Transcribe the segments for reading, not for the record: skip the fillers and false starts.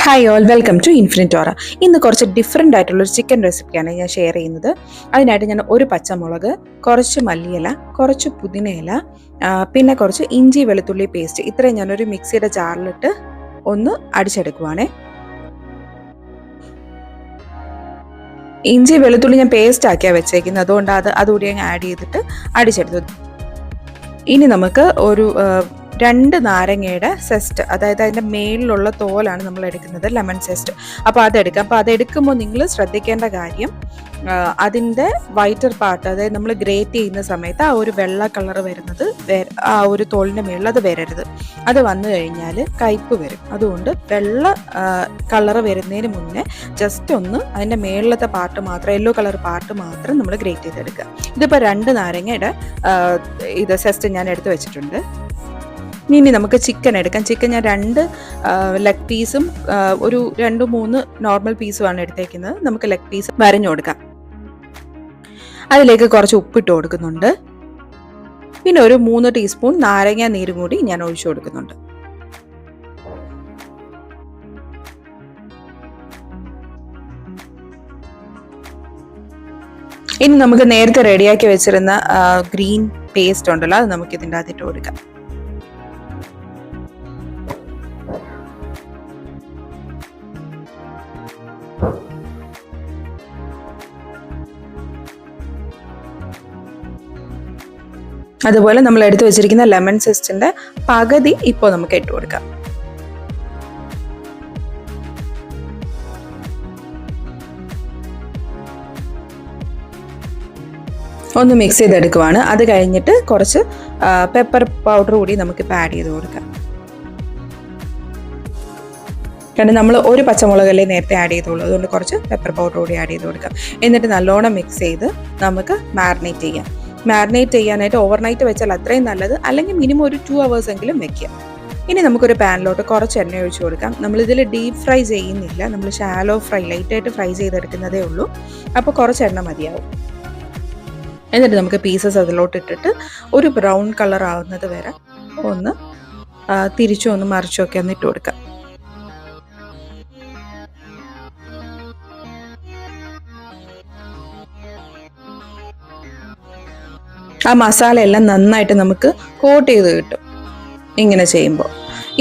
Hi all, welcome to ഇൻഫിനിറ്റോറ. ഇന്ന് കുറച്ച് ഡിഫറെൻ്റ് ആയിട്ടുള്ളൊരു ചിക്കൻ റെസിപ്പിയാണ് ഞാൻ ഷെയർ ചെയ്യുന്നത്. അതിനായിട്ട് ഞാൻ ഒരു പച്ചമുളക്, കുറച്ച് മല്ലിയില, കുറച്ച് പുതിനയില, പിന്നെ കുറച്ച് ഇഞ്ചി വെളുത്തുള്ളി പേസ്റ്റ്, ഇത്രയും ഞാനൊരു മിക്സിയുടെ ജാറിലിട്ട് ഒന്ന് അടിച്ചെടുക്കുവാണേ. ഇഞ്ചി വെളുത്തുള്ളി ഞാൻ പേസ്റ്റ് ആക്കിയാണ് വെച്ചേക്കുന്നത്, അതുകൊണ്ട് അതുകൂടി അങ്ങ് ആഡ് ചെയ്തിട്ട് അടിച്ചെടുത്തു. ഇനി നമുക്ക് ഒരു 2 നാരങ്ങയുടെ സെസ്റ്റ്, അതായത് അതിൻ്റെ മേളിലുള്ള തോലാണ് നമ്മൾ എടുക്കുന്നത്, ലെമൺ സെസ്റ്റ്. അപ്പോൾ അതെടുക്കാം. അപ്പോൾ അതെടുക്കുമ്പോൾ നിങ്ങൾ ശ്രദ്ധിക്കേണ്ട കാര്യം, അതിൻ്റെ വൈറ്റർ പാർട്ട്, അതായത് നമ്മൾ ഗ്രേറ്റ് ചെയ്യുന്ന സമയത്ത് ആ ഒരു വെള്ള കളർ വരുന്നത് ആ ഒരു തോലിൻ്റെ മേളിൽ അത് വരരുത്. അത് വന്നു കഴിഞ്ഞാൽ കയ്പ്പ് വരും. അതുകൊണ്ട് വെള്ള കളർ വരുന്നതിന് മുന്നേ ജസ്റ്റ് ഒന്ന് അതിൻ്റെ മേളിലത്തെ പാർട്ട് മാത്രം, യെല്ലോ കളർ പാർട്ട് മാത്രം നമ്മൾ ഗ്രേറ്റ് ചെയ്തെടുക്കുക. ഇതിപ്പോൾ 2 നാരങ്ങയുടെ ഇത് സെസ്റ്റ് ഞാൻ എടുത്ത് വെച്ചിട്ടുണ്ട്. ഇനി നമുക്ക് ചിക്കൻ എടുക്കാം. ചിക്കൻ ഞാൻ 2 ലെഗ് പീസും ഒരു 2-3 നോർമൽ പീസുമാണ് എടുത്തേക്കുന്നത്. നമുക്ക് ലെഗ് പീസ് വരഞ്ഞു കൊടുക്കാം. അതിലേക്ക് കുറച്ച് ഉപ്പിട്ട് കൊടുക്കുന്നുണ്ട്. പിന്നെ ഒരു 3 ടീസ്പൂൺ നാരങ്ങ നീരും കൂടി ഞാൻ ഒഴിച്ചു കൊടുക്കുന്നുണ്ട്. ഇനി നമുക്ക് നേരത്തെ റെഡിയാക്കി വെച്ചിരുന്ന ഗ്രീൻ പേസ്റ്റ് ഉണ്ടല്ലോ, അത് നമുക്ക് ഇതിൻ്റെ അകത്തിട്ട് കൊടുക്കാം. അതുപോലെ നമ്മൾ എടുത്തു വെച്ചിരിക്കുന്ന ലെമൺ സെസ്റ്റിന്റെ പകുതി ഇപ്പോൾ നമുക്ക് ഇട്ട് കൊടുക്കാം. ഒന്ന് മിക്സ് ചെയ്തെടുക്കുവാണ്. അത് കഴിഞ്ഞിട്ട് കുറച്ച് പെപ്പർ പൗഡർ കൂടി നമുക്കിപ്പോൾ ആഡ് ചെയ്ത് കൊടുക്കാം. കാരണം നമ്മൾ ഒരു പച്ചമുളകല്ലേ നേരത്തെ ആഡ് ചെയ്തോളൂ, അതുകൊണ്ട് കുറച്ച് പെപ്പർ പൗഡർ കൂടി ആഡ് ചെയ്ത് കൊടുക്കാം. എന്നിട്ട് നല്ലോണം മിക്സ് ചെയ്ത് നമുക്ക് മാരിനേറ്റ് ചെയ്യാം. മാരിനേറ്റ് ചെയ്യാനായിട്ട് ഓവർനൈറ്റ് വെച്ചാൽ അത്രയും നല്ലത്, അല്ലെങ്കിൽ മിനിമം ഒരു 2 hours എങ്കിലും വെക്കുക. ഇനി നമുക്കൊരു പാനിലോട്ട് കുറച്ച് എണ്ണ ഒഴിച്ചു കൊടുക്കാം. നമ്മളിതിൽ ഡീപ്പ് ഫ്രൈ ചെയ്യുന്നില്ല, നമ്മൾ ഷാലോ ഫ്രൈ, ലൈറ്റായിട്ട് ഫ്രൈ ചെയ്തെടുക്കുന്നതേ ഉള്ളൂ. അപ്പോൾ കുറച്ച് എണ്ണ മതിയാവും. എന്നിട്ട് നമുക്ക് പീസസ് അതിലോട്ട് ഇട്ടിട്ട് ഒരു ബ്രൗൺ കളർ ആവുന്നത് വരെ ഒന്ന് തിരിച്ചും ഒന്ന് മറിച്ചും ഒക്കെ ഒന്ന് ഇട്ട് കൊടുക്കാം. ആ മസാല എല്ലാം നന്നായിട്ട് നമുക്ക് കോട്ട് ചെയ്ത് കിട്ടും ഇങ്ങനെ ചെയ്യുമ്പോൾ.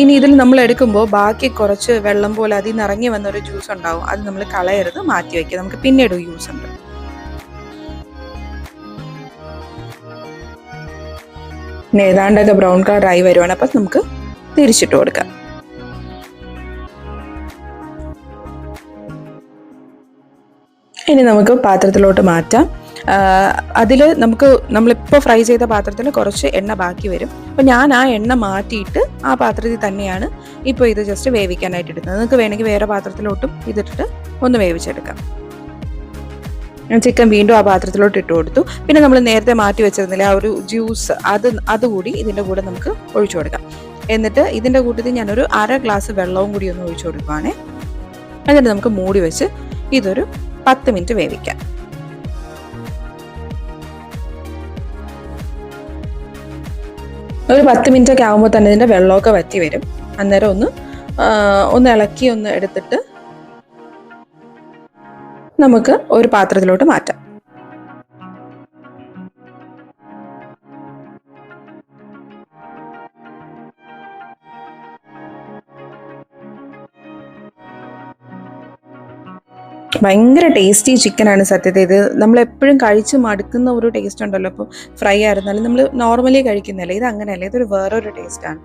ഇനി ഇതിൽ നമ്മൾ എടുക്കുമ്പോൾ ബാക്കി കുറച്ച് വെള്ളം പോലെ അതിൽ നിന്ന് ഇറങ്ങി വന്നൊരു ജ്യൂസ് ഉണ്ടാവും, അത് നമ്മൾ കളയരുത്, മാറ്റി വയ്ക്കുക. നമുക്ക് പിന്നീട് യൂസ് ഉണ്ട്. പിന്നെ ഏതാണ്ടൊക്കെ ബ്രൗൺ കളർ ആയി വരുവാണ്. അപ്പം നമുക്ക് തിരിച്ചിട്ട് കൊടുക്കാം. ഇനി നമുക്ക് പാത്രത്തിലോട്ട് മാറ്റാം. അതിൽ നമ്മളിപ്പോൾ ഫ്രൈ ചെയ്ത പാത്രത്തിൽ കുറച്ച് എണ്ണ ബാക്കി വരും. അപ്പോൾ ഞാൻ ആ എണ്ണ മാറ്റിയിട്ട് ആ പാത്രത്തിൽ തന്നെയാണ് ഇപ്പോൾ ഇത് ജസ്റ്റ് വേവിക്കാനായിട്ട് ഇടുന്നത്. നിങ്ങൾക്ക് വേണമെങ്കിൽ വേറെ പാത്രത്തിലോട്ടും ഇതിട്ടിട്ട് ഒന്ന് വേവിച്ചെടുക്കാം. ഞാൻ ചിക്കൻ വീണ്ടും ആ പാത്രത്തിലോട്ട് ഇട്ട് കൊടുത്തു. പിന്നെ നമ്മൾ നേരത്തെ മാറ്റി വെച്ചിരുന്നില്ല ആ ഒരു ജ്യൂസ്, അതുകൂടി ഇതിൻ്റെ കൂടെ നമുക്ക് ഒഴിച്ചു കൊടുക്കാം. എന്നിട്ട് ഇതിൻ്റെ കൂട്ടത്തിൽ ഞാനൊരു 1/2 ഗ്ലാസ് വെള്ളവും കൂടി ഒന്ന് ഒഴിച്ചു കൊടുക്കുവാണേ. എന്നിട്ട് നമുക്ക് മൂടി വെച്ച് ഇതൊരു 10 മിനിറ്റ് വേവിക്കാം. ഒരു 10 മിനിറ്റ് ഒക്കെ ആകുമ്പോൾ തന്നെ ഇതിൻ്റെ വെള്ളമൊക്കെ വറ്റി വരും. അന്നേരം ഒന്ന് ഇളക്കി ഒന്ന് എടുത്തിട്ട് നമുക്ക് ഒരു പാത്രത്തിലോട്ട് മാറ്റാം. ഭയങ്കര ടേസ്റ്റി ചിക്കനാണ് സത്യത്തിൽ. ഇത് നമ്മളെപ്പോഴും കഴിച്ച് മടുക്കുന്ന ഒരു ടേസ്റ്റ് ഉണ്ടല്ലോ. ഇപ്പോൾ ഫ്രൈ ആയിരുന്നാലും നമ്മൾ നോർമലി കഴിക്കുന്നില്ല, ഇത് അങ്ങനെയല്ല, ഇതൊരു വേറൊരു ടേസ്റ്റാണ്.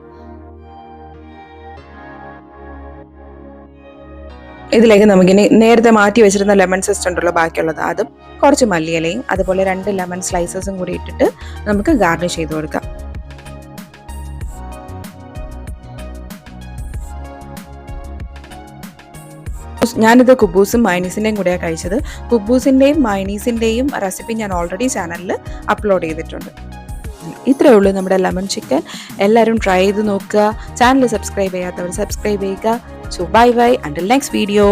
ഇതിലേക്ക് നമുക്കിനി നേരത്തെ മാറ്റി വെച്ചിരുന്ന ലെമൺ സെസ്റ്റ് ഉണ്ടല്ലോ ബാക്കിയുള്ളത്, അതും കുറച്ച് മല്ലിയിലയും അതുപോലെ 2 ലെമൺ സ്ലൈസസും കൂടി ഇട്ടിട്ട് നമുക്ക് ഗാർണിഷ് ചെയ്ത് കൊടുക്കാം. ഞാനിത് കുബൂസും മയണീസിൻ്റെയും കൂടെയാണ് കഴിച്ചത്. കുബൂസിൻ്റെയും മയണീസിൻ്റെയും റെസിപ്പി ഞാൻ ഓൾറെഡി ചാനലിൽ അപ്ലോഡ് ചെയ്തിട്ടുണ്ട്. ഇത്രയേ ഉള്ളൂ നമ്മുടെ ലെമൺ ചിക്കൻ. എല്ലാവരും ട്രൈ ചെയ്ത് നോക്കുക. ചാനൽ സബ്സ്ക്രൈബ് ചെയ്യാത്തവർ സബ്സ്ക്രൈബ് ചെയ്യുക. So bye bye, until next video.